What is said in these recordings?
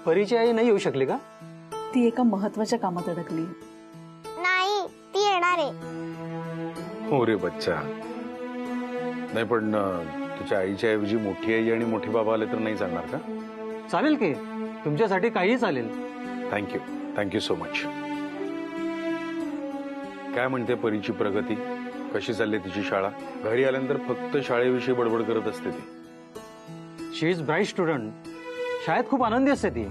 परीची आई नाही येऊ शकली का? ती एका महत्त्वाच्या कामात अडकली. नाही, ती येणार आहे. हो रे बच्चा. नाही पण तुझ्या आईच्या ऐवजी मोठी आई आणि मोठे बाबा आले तर नाही चालणार का? चालेल की, तुमच्यासाठी काहीही चालेल. Thank you, thank you so much. काय म्हणते परीची प्रगती? कशी चालली तिची शाळा? घरी आल्यानंतर फक्त शाळेविषयी बडबड करत असते ती. She is bright student. शाळेत खूप आनंदी असते ती.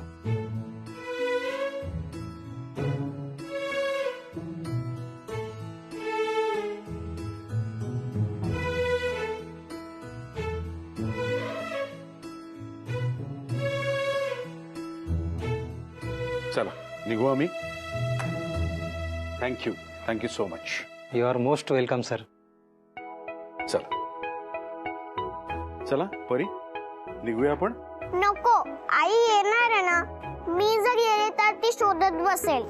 चला निघू आम्ही. Thank you, thank you so much. You are most welcome sir. चला चला परी, निघूया आपण. नको, आई येणार आहे ना. मी जर गेले तर ती शोधत बसेल.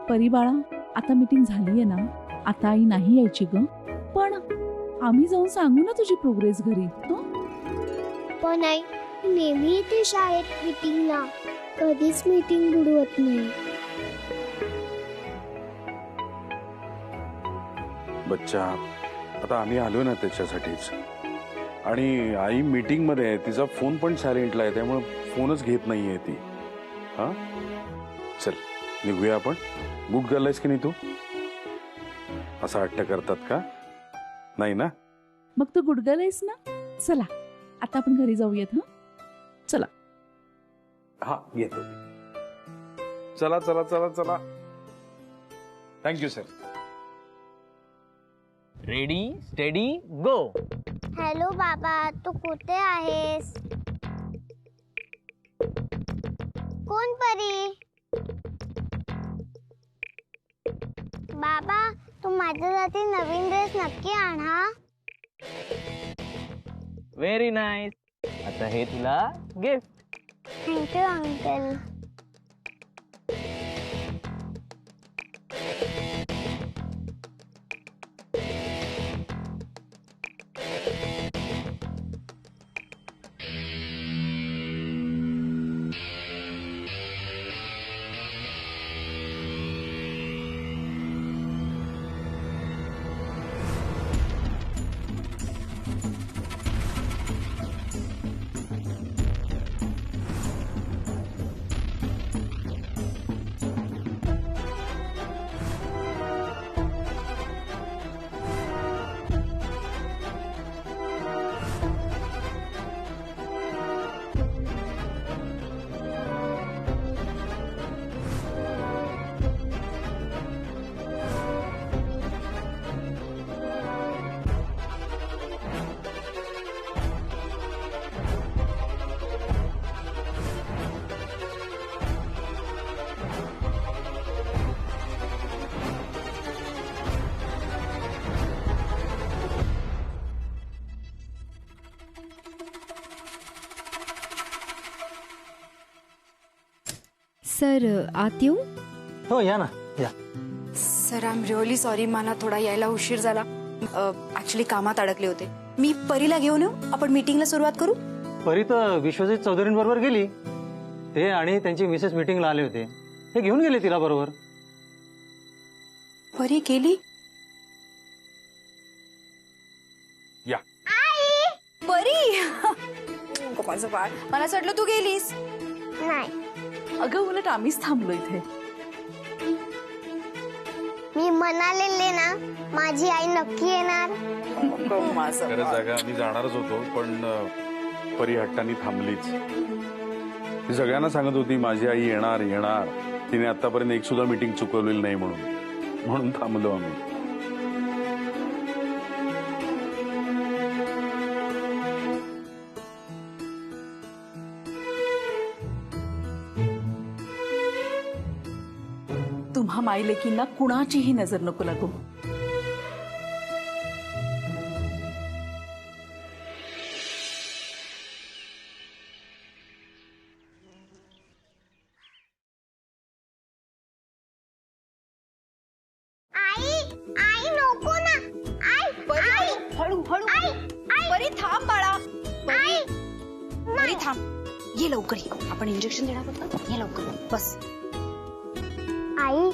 परी बाळा, आता मीटिंग झालीये ना, आता आई नाही यायची ग. पण आम्ही जाऊन सांगू ना तुझी प्रोग्रेस घरी. पण आई, नेहमी येते शाळेत मीटिंगला, कधीच मीटिंग बुडवत नाही. बच्चा, आता आम्ही आलो ना त्याच्यासाठीच. आणि आई मीटिंग मध्ये आहे, तिचा फोन पण सायलेंटला आहे, त्यामुळे फोनच घेत नाहीये ती. हा चल निघूया आपण. बूट घालायस की नाही तू? असा हट्ट करतात का? नाही ना? मग तू गुडगलायस ना. चला आता आपण घरी जाऊयात. चला. हा येतो. चला चला चला चला. Thank you sir. रेडी स्टेडी गो. हॅलो बाबा, तू कुठे आहेस? कोण परी? बाबा, तू माझ्यासाठी नवीन ड्रेस नक्की आण हा. Very nice. आता हे तुला गिफ्ट. Thank you uncle. सर आत येऊ? हो या ना या. Sir I am really sorry, मला थोडा यायला उशीर झाला. ऍक्च्युली कामात अडकले होते. मी परीला घेऊन येऊ? आपण मीटिंगला सुरुवात करू. परी तर विश्वजित चौधरींबरोबर गेली. ते आणि त्यांची मिसेस मीटिंगला आले होते, हे घेऊन गेले तिला बरोबर. परी गेली? या. परी माझं बाळ, मला असं वाटलं तू गेलीस. नाही, अगं उलट आम्हीच थांबलो इथे. मी म्हणालेले ना, माझी आई नक्की येणार. खरं जागा आम्ही जाणारच होतो, पण परी हट्टानी थांबलीच. ती सगळ्यांना सांगत होती माझी आई येणार येणार. तिने आतापर्यंत एक सुद्धा मीटिंग चुकवलेली नाही म्हणून थांबलो आम्ही. तुम्हा माईलेकींना कुणाचीही नजर नको लागू. आई नको ना. आई, हळू हळू. परी थांब बाळा. परी थांब, ये लवकर ये. आपण इंजेक्शन देणार होतं, ये लवकर बस. आई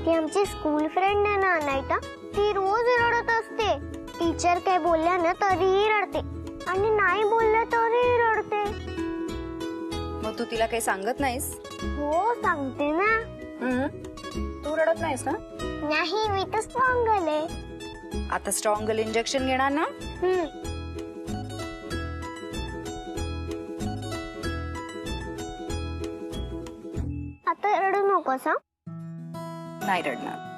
ती आमची स्कूल फ्रेंड आहे ना अनायता, ती रोज रडत असते. टीचर काय बोलल्या ना तरीही रडते आणि नाही बोलल्या तरीही रडते. मग तू तिला काही सांगत नाहीस? हो सांगते ना. तू रडत नाहीस ना? नाही, मी तर स्ट्रॉंग आहे. आता स्ट्रॉंग गर्ल इंजेक्शन घेणार ना? आता रडू नकोस हा. नाही रडणार.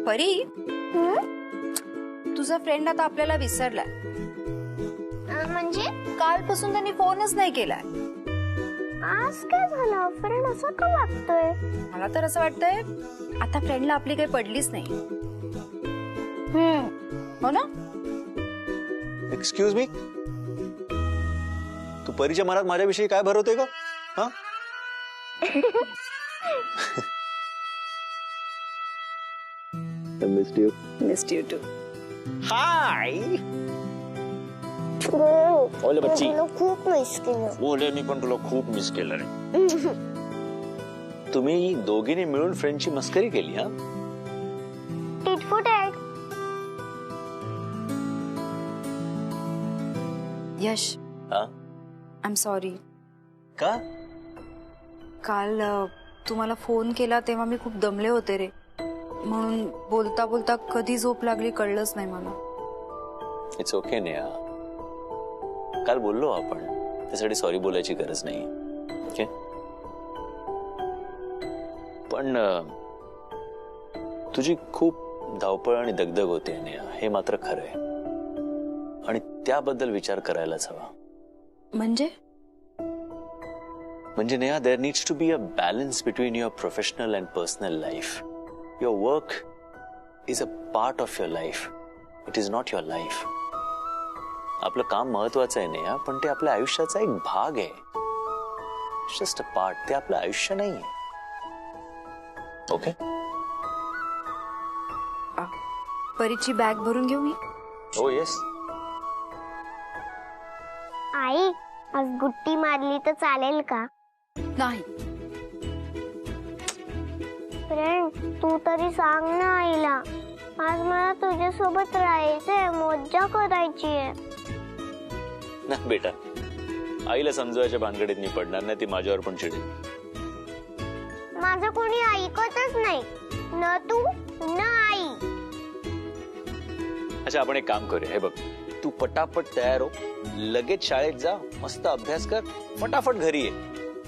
परी, तुझा फ्रेंड आता आपल्याला विसरलाय. म्हणजे कालपासून त्यांनी फोनच नाही केलाय. आज काय झालं? फ्रेंड असं का वागतोय? मला तर असं वाटतंय आता फ्रेंडला आपली काही पडलीच नाही. हो ना? एक्सक्यूज मी, तू परीच्या मनात माझ्याविषयी काय भरवते का? हा? Missed you too. हाय तुला बच्ची. खूप मिस केलं. बोले, मी पण तुला खूप मिस केलं रे. तुम्ही दोघींनी मिळून फ्रेंडची मस्करी केली. हा, टिटफुट आहे. यश, हा? I am sorry. का? काल तू मला फोन केला तेव्हा मी खूप दमले होते रे, म्हणून बोलता बोलता कधी झोप लागली कळलंच नाही मला. इट्स ओके नेहा, काल बोललो आपण, त्यासाठी सॉरी बोलायची गरज नाही. ओके, पण तुझी खूप धावपळ आणि दगदग होते नेहा, हे मात्र खरं आहे. आणि त्याबद्दल विचार करायलाच हवा. म्हणजे Neha, there needs to be a balance between your professional and personal life. Your work is a part of your life. It is not your life. आपलं काम महत्वाचं आहे नेहा, पण ते आपल्या आयुष्याचा एक भाग आहे. Just a part. ते आपलं आयुष्य नाही आहे. ओके? परीची बॅग भरून घेऊ मी? हो, येस. आई आज गुट्टी मारली तर चालेल का? नाही. फ्रेंड तू तरी सांग ना आईला. आज मला तुझ्यासोबत राहायचंय, मज्जा करायचीय. ना बेटा, आईला समजवायच्या भानगडीत नाही पडणार, नाही ती माझ्यावर पण चिडेल. माझं कोणी ऐकतच नाही, न तू न आई. अच्छा, आपण एक काम करूया. हे बघ, तू पटापट तयार हो, लगेच शाळेत जा, मस्त अभ्यास कर, फटाफट घरी ये.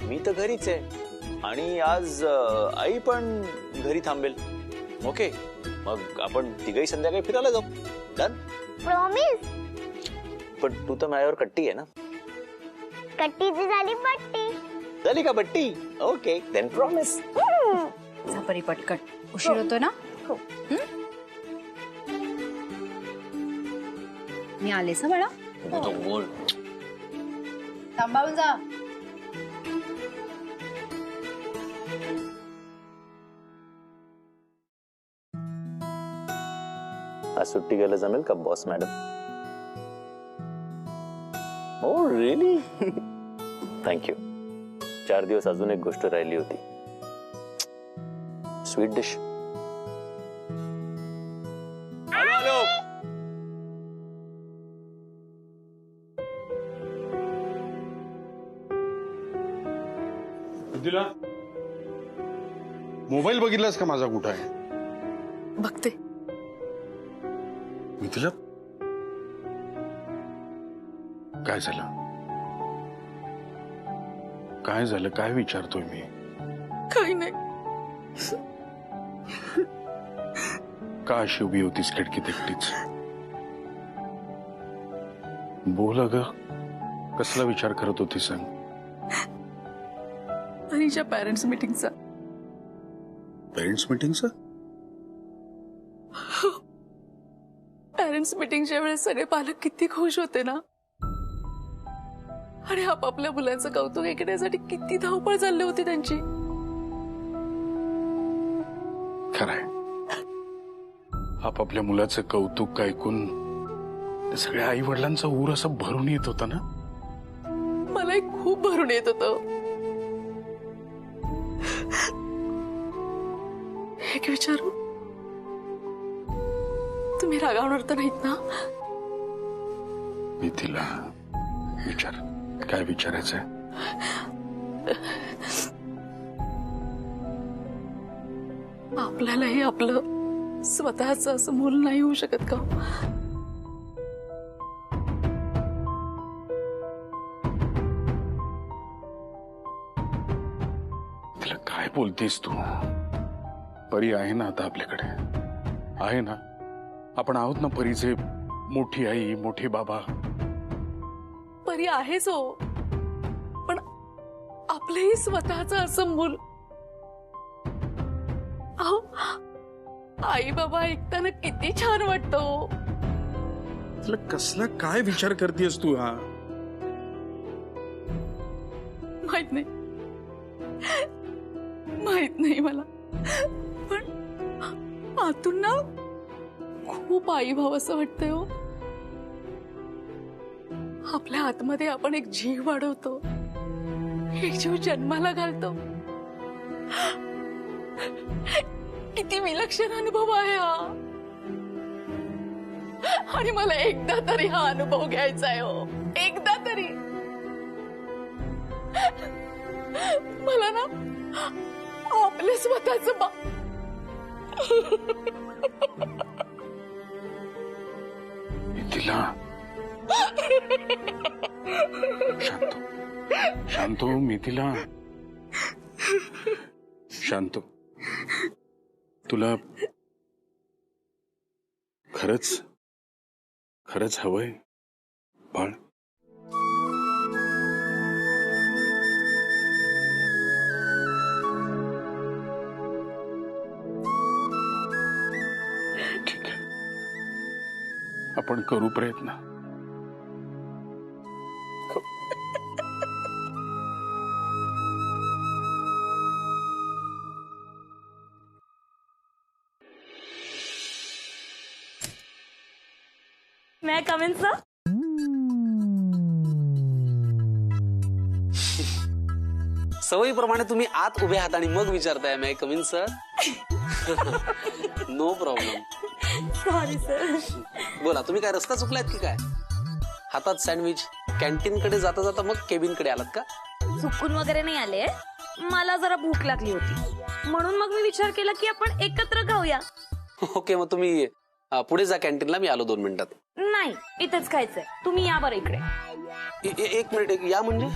मी तर घरीच आहे आणि आज आई पण घरी थांबेल. ओके, मग आपण तिघही संध्याकाळी फिरायला जाऊ. डन? प्रॉमिस? पण तू तर माझ्यावर कट्टी आहे ना. कट्टीची झाली पट्टी. झाली का पट्टी? Okay, then promise. जा परी पटकन, उशीर होतोय ना. मी आलेस ना बाळा. बोल. थांबावून जा. आज सुट्टी घ्यायला जमेल का boss madam? Oh really? Thank you. 4 दिवस अजून एक गोष्ट राहिली होती. Sweet dish. Hello. Mithila, mobile बघितलास का माझा कुठं आहे? बघते. मिथिला, काय झालं? काय झालं? काय विचारतोय मी? काही नाही. का अशी उभी होतीस खिडकीत एकटीच? बोल अगं, कसला विचार करत होती सांग? हरीच्या पॅरेंट्स मीटिंगचा. पेरेंट्स मीटिंगचं? पॅरेंट्स मीटिंगच्या वेळेस सगळे पालक किती खुश होते ना, आणि आपापल्या मुलांचं कौतुक ऐकण्यासाठी किती धावपळ चालली होती त्यांची. खरंय, आपापल्या मुलाचं कौतुक ऐकून सगळ्या आई वडिलांचा ऊर असं भरून येत होता ना. मलाही खूप भरून येत होतं. एक विचारू, तुम्ही रागावणार तर नाहीत ना? मी तिला विचार, काय विचारायचंय? आपल्यालाही आपलं स्वतःच असं मूल नाही होऊ शकत का? तिला काय बोलतेस तू? परी आहे ना आता आपल्याकडे, आहे ना? आपण आहोत ना परीचे मोठी आई, मोठी बाबा. परी आहेच हो, पण आपलंही स्वतःच असं मूल. अहो, आई बाबा ऐकताना किती छान वाटतं. तुला कसला काय विचार करतेस तू? हा माहित नाही मला, पण आतून ना खूप आई भाव असं वाटतंय हो. आपल्या आतमध्ये आपण एक जीव वाढवतो, एक जीव जन्माला घालतो. किती विलक्षण अनुभव आहे हा, आणि मला एकदा तरी हा अनुभव घ्यायचा आहे हो, एकदा तरी. मला ना आपले स्वतःच तिला शांतो, मी तिला शांतो, तुला खरंच हवंय बाळ? ठीक आहे, आपण करू प्रयत्न. मैं कम इन सर? सवयीप्रमाणे तुम्ही आत उभे आहात आणि मग विचारताय may come in sir? No problem. Sorry sir. बोला, तुम्ही काय रस्ता चुकलात की काय? हातात सँडविच, कॅन्टीन कडे जाता जाता मग केबिन कडे आलात का? चुकून वगैरे नाही आले, मला जरा भूक लागली होती म्हणून मग मी विचार केला की आपण एकत्र खाऊया. ओके, मग तुम्ही पुढे जा कॅन्टीनला, मी आलो 2 मिनिटात. नाही, इथेच खायचंय, तुम्ही या बरं इकडे. एक मिनिट, या म्हणजे?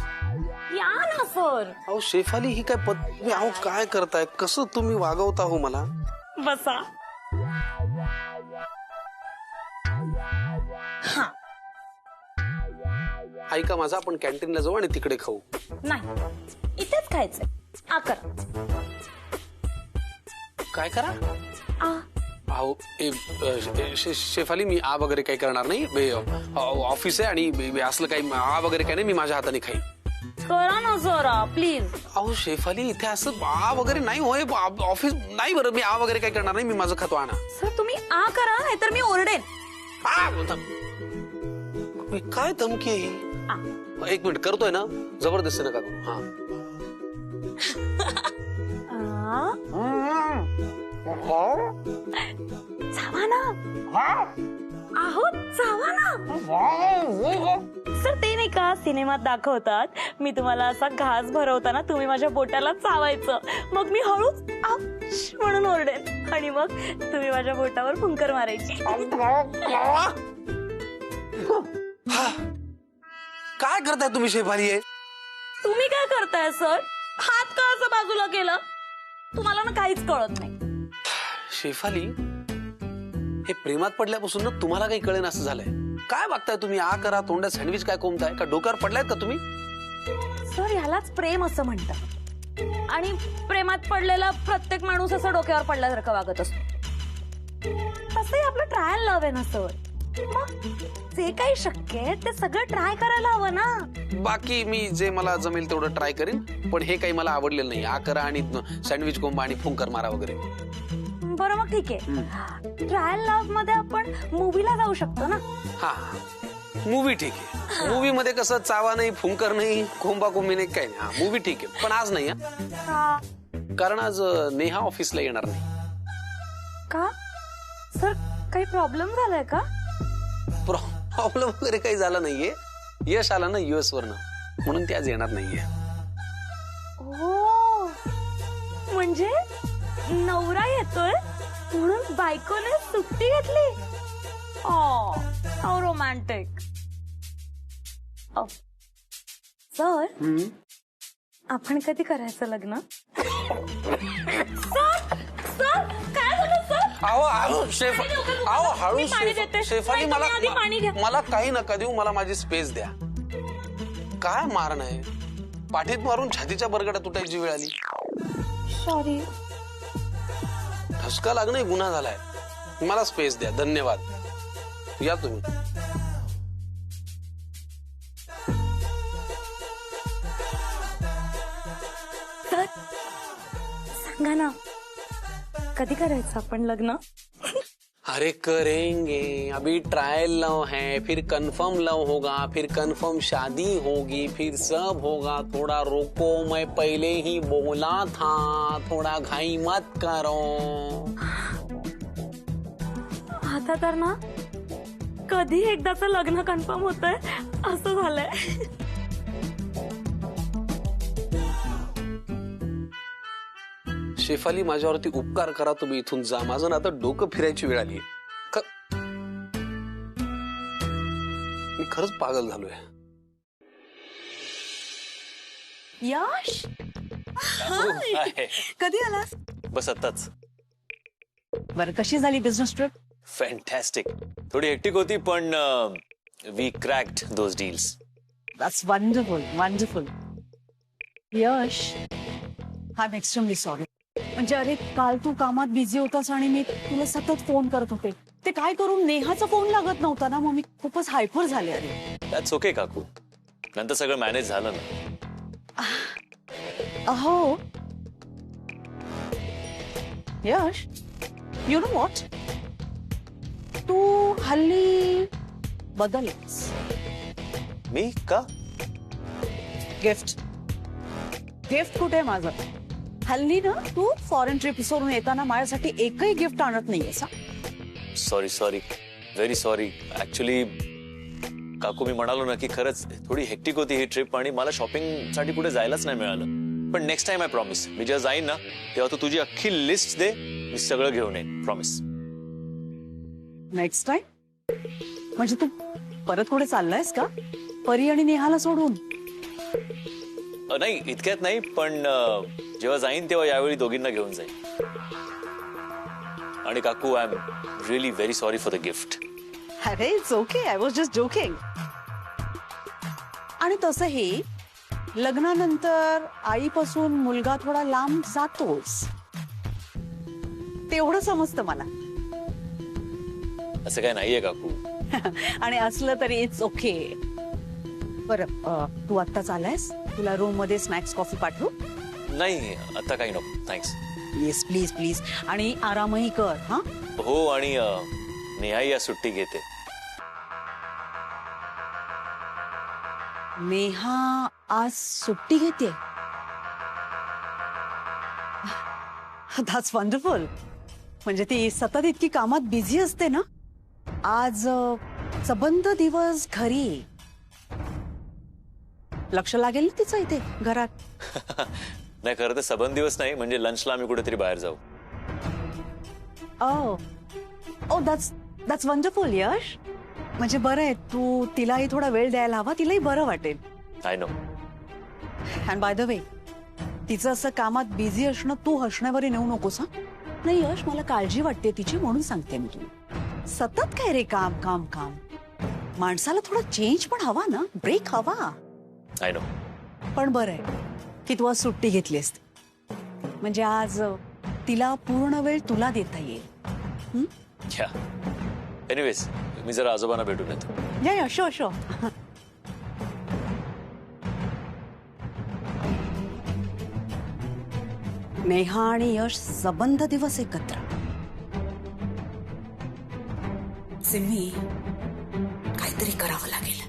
या ना सर. अहो शेफाली, ही काय तुम्ही अहो काय करताय? कसं तुम्ही वागवता हो मला? बसा. हा, ऐका माझा, आपण कॅन्टीनला जाऊ आणि तिकडे खाऊ. नाही, इथेच खायचंय. आ करा. काय करा? आ. अहो शेफाली, मी आ वगैरे काही करणार नाही. ऑफिस आहे आणि असलं काही आ वगैरे काही नाही, मी माझ्या हाताने खाईन. करा ना जरा प्लीज. अहो शेफाली, इथे असं आ वगैरे नाही होय, ऑफिस नाही. बरं, मी आ वगैरे काही करणार नाही, मी माझं खातो. आणा सर, तुम्ही आ करा, नाहीतर मी ओरडेन. काय धमकी आहे ही? 1 मिनिट, करतोय ना, जबरदस्ती नका करू. हा, चावा ना. आहो, चावा ना. सर, ते नाही का सिनेमात दाखवतात, मी तुम्हाला असा घास भरवताना तुम्ही माझ्या बोटाला चावायचं, मग मी हळूच आउच म्हणून ओरडेन आणि मग तुम्ही माझ्या बोटावर फुंकर मारायची. काय करताय तुम्ही शेफाली? तुम्ही काय करताय सर? हात का असं बाजूला केलं? तुम्हाला ना काहीच कळत नाही. शेफाली, हे प्रेमात पडल्यापासून ना तुम्हाला काही कळेन असं झालंय. काय वागताय तुम्ही? आ करा, तोंडात सँडविच काय कोंबताय का? डोक्यावर पडलायत का तुम्ही? सर, ह्यालाच प्रेम असं म्हणतात. आणि प्रेमात पडलेला प्रत्येक माणूस असं डोक्यावर पडल्यासारखं वागत असतो. तसंही आपलं ट्रायल लव्ह आहे ना सर. मग जे काही शक्य आहे ते सगळं ट्राय करायला हवं ना. बाकी मी जे मला जमेल तेवढं ट्राय करेन, पण हे काही मला आवडलेलं नाही. आ करा आणि सँडविच कोंबा आणि फुंकर मारा वगैरे. बरं मग ठीक आहे, ट्रायल लव्ह मध्ये आपण मूवीला जाऊ शकतो ना. हा मूवी ठीक आहे. मूवी मध्ये कसं चावा नाही, फुंकर नाही, कोंबा कोंबी नाही, काही नाही. हा मूवी ठीक आहे, पण आज नाही. का? कारण आज नेहा ऑफिसला येणार नाही. का सर, काही प्रॉब्लेम झालाय का? प्रॉब्लेम वगैरे काही झाला नाहीये. यश आला ना US वरनं, म्हणून ती आज येणार नाहीये. हो, म्हणजे नवरा येतोय म्हणून बायकोने सुट्टी घेतली. How romantic. सर, आपण कधी करायचं लग्न? सर, काय झालं सर? अहो शेफ, अहो हळू मी पाणी देते. शेफाली, नाही, तुम्ही आधी पाणी घ्या. मला काही नका देऊ, मला माझी स्पेस द्या. काय मारण आहे, पाठीत मारून छातीच्या बरगड्या तुटायची वेळ आली. सॉरी. ठसका लागणं गुन्हा झालाय. मला स्पेस द्या, धन्यवाद. या तुम्ही. सर सांगा ना, कधी करायचं आपण लग्न? अरे करेंगे, अभी ट्रायल लव है, फिर कंफर्म लव होगा, फिर कंफर्म शादी होगी, फिर सब होगा. थोड़ा रोको, मैं पहले ही बोला था, थोड़ा घाई मत करो. आता तर ना कधी एकदाचं लग्न कन्फर्म होतंय असं झालंय. शेफाली, माझ्यावरती उपकार करा, तुम्ही इथून जा. माझं ना आता डोकं फिरायची वेळ आली. मी खरंच पागल झालोय. यश, कधी आलास? बस आताच. बरं, कशी झाली बिझनेस ट्रिप? फॅन्टॅस्टिक. थोडी हेक्टिक होती, पण we cracked those deals. That's wonderful, wonderful. Yash, I am extremely sorry. म्हणजे अरे, काल तू कामात बिझी होतास आणि मी तुला सतत फोन करत होते. ते काय करून नेहाचा फोन लागत नव्हता ना, मग मी खूपच हायपर झाले. अरे दॅट्स ओके काकू, नंतर सगळं मॅनेज झालं ना. अहो यश, यू नो व्हॉट, तू हल्ली बदलस. मी का? गिफ्ट कुठे माझं? हल्ली ना तू फॉरेन ट्रिप सोडून येताना माझ्यासाठी एकही गिफ्ट आणत नाहीयेस. Sorry, very sorry. ऍक्च्युली काकू, मी म्हणालो ना की खरंच थोडी हेक्टिक होती ही ट्रिप आणि मला शॉपिंग साठी कुठे जायलाच नाही मिळालं. पण नेक्स्ट टाइम आय प्रॉमिस, मी जेव्हा जाईन ना तेव्हा तू तुझी अख्खी लिस्ट दे, मी सगळं घेऊन येईन. प्रॉमिस. नेक्स्ट टाइम म्हणजे तू परत कुठे चाललायस का? परी आणि नेहाला सोडून? नाही, इतक्यात नाही, पण जेव्हा जाईन तेव्हा यावेळी दोघींना घेऊन जाईन. आणि काकू, I am really very sorry for the gift. अरे it's okay, I was just joking. आणि तसंही लग्नानंतर आईपासून मुलगा थोडा लांब जातोच, तेवढं समजतं मला. असं काय नाहीये काकू. आणि असलं तरी इट्स ओके. बरं, तू आत्ताच आलायस, तुला रूम मध्ये स्नॅक्स कॉफी पाठवू? नाही, आता काही नको, थँक्स. Yes please please. आणि आरामही कर. हा हो, आणि नेहाही या सुट्टी घेते. नेहा आज सुट्टी घेते? That's wonderful. म्हणजे ती सतत इतकी कामात बिझी असते ना, आज सबंध दिवस घरी. लक्ष लागेल ना तिचं इथे घरात. नाही, खरं तर सबंध दिवस नाही, म्हणजे लंचला आम्ही कुठेतरी बाहेर जाऊ. ओ दॅट्स वंडरफुल यश. म्हणजे बरं आहे, तू तिलाही थोडा वेळ द्यायला हवा, तिलाही बरं वाटेल. I know. And by the way, तिचं असं कामात बिझी असणं तू हसण्यावर नेऊ नकोस. हा नाही यश, मला काळजी वाटते तिची, म्हणून सांगते मी तुला. सतत काय रे काम काम काम. माणसाला थोडा चेंज पण हवा ना, ब्रेक हवा. I know. पण बरं आहे की तू आज सुट्टी घेतली असते. म्हणजे आज तिला पूर्ण वेळ तुला देता येईल. घ्या. एनिवेज मी जरा आजोबांना भेटून येतो. या शो शो. नेहा आणि यश सबंध दिवस एकत्र. सिमी, काहीतरी करावं लागेल.